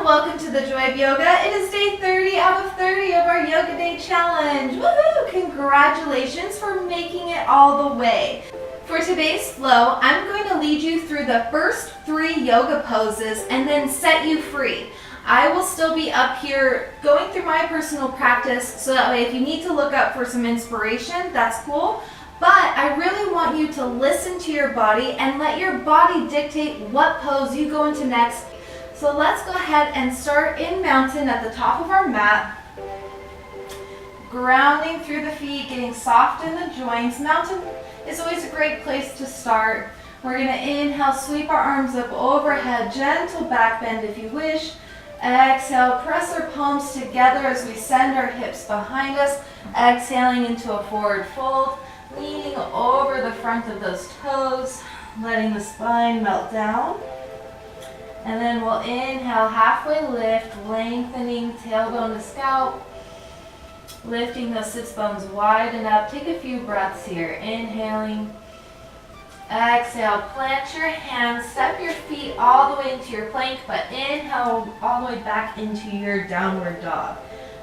welcome to the Joy of Yoga. It is day 30 out of 30 of our Yoga Day Challenge. Woohoo! Congratulations for making it all the way. For today's flow, I'm going to lead you through the first 3 yoga poses and then set you free. I will still be up here going through my personal practice, so that way if you need to look up for some inspiration, that's cool. But I really want you to listen to your body and let your body dictate what pose you go into next. So let's go ahead and start in mountain at the top of our mat. Grounding through the feet, getting soft in the joints. Mountain is always a great place to start. We're going to inhale, sweep our arms up overhead, gentle back bend if you wish. Exhale, press our palms together as we send our hips behind us. Exhaling into a forward fold, leaning over the front of those toes, letting the spine melt down. And then we'll inhale, halfway lift, lengthening tailbone to scalp, lifting those sits bones widen up. Take a few breaths here. Inhaling, exhale, plant your hands, step your feet all the way into your plank, but inhale all the way back into your downward dog.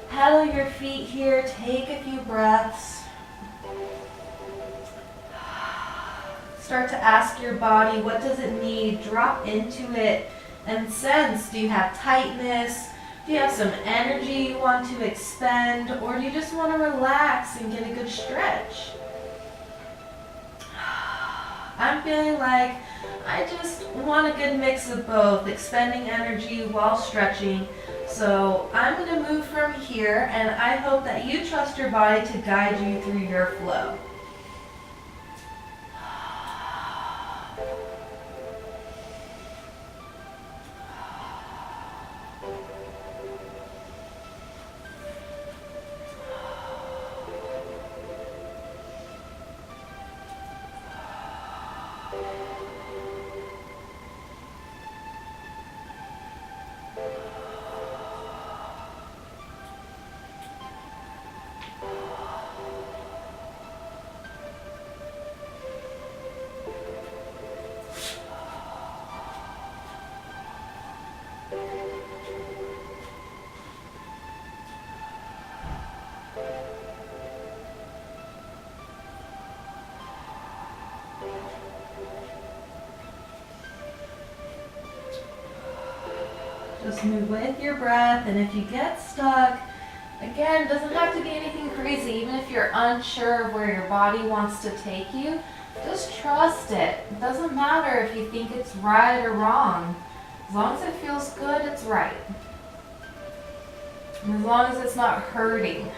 Pedal your feet here, take a few breaths. Start to ask your body, what does it need? Drop into it and sense, do you have tightness? Do you have some energy you want to expend? Or do you just want to relax and get a good stretch? I'm feeling like I just want a good mix of both, expending energy while stretching. So I'm going to move from here, and I hope that you trust your body to guide you through your flow. Just move with your breath, and if you get stuck, again, it doesn't have to be anything crazy. Even if you're unsure of where your body wants to take you, just trust it. It doesn't matter if you think it's right or wrong. As long as it feels good, it's right. And as long as it's not hurting.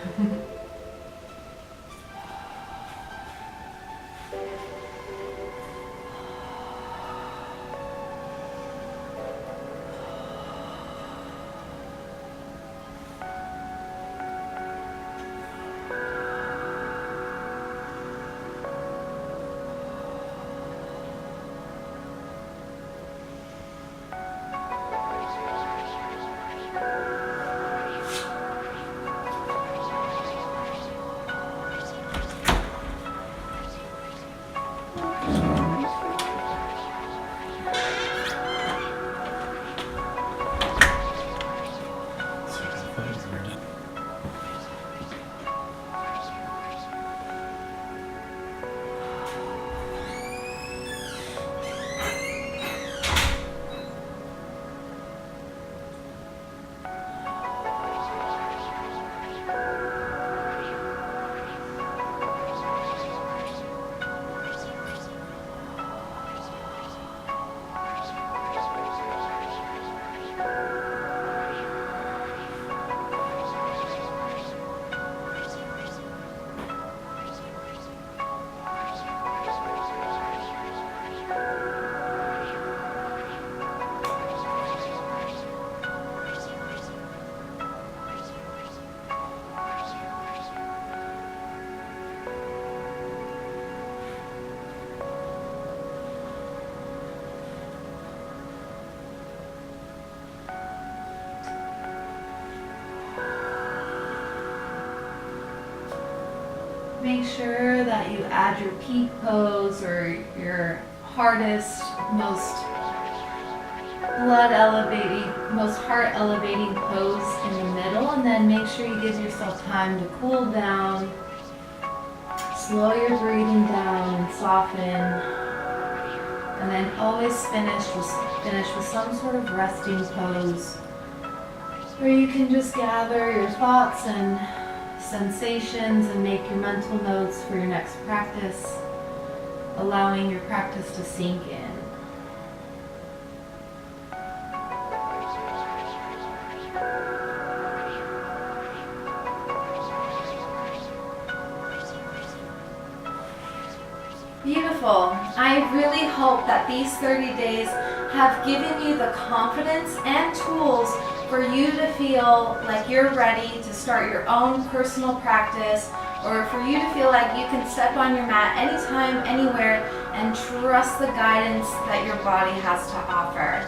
Make sure that you add your peak pose or your hardest, most blood elevating most heart elevating pose in the middle, and then make sure you give yourself time to cool down. Slow your breathing down and soften. And then always finish with some sort of resting pose where you can just gather your thoughts and sensations and make your mental notes for your next practice, allowing your practice to sink in. Beautiful. I really hope that these 30 days have given you the confidence and tools for you to feel like you're ready to start your own personal practice, or for you to feel like you can step on your mat anytime, anywhere, and trust the guidance that your body has to offer.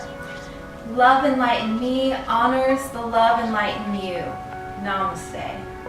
Love Enlighten Me honors the love enlighten you. Namaste.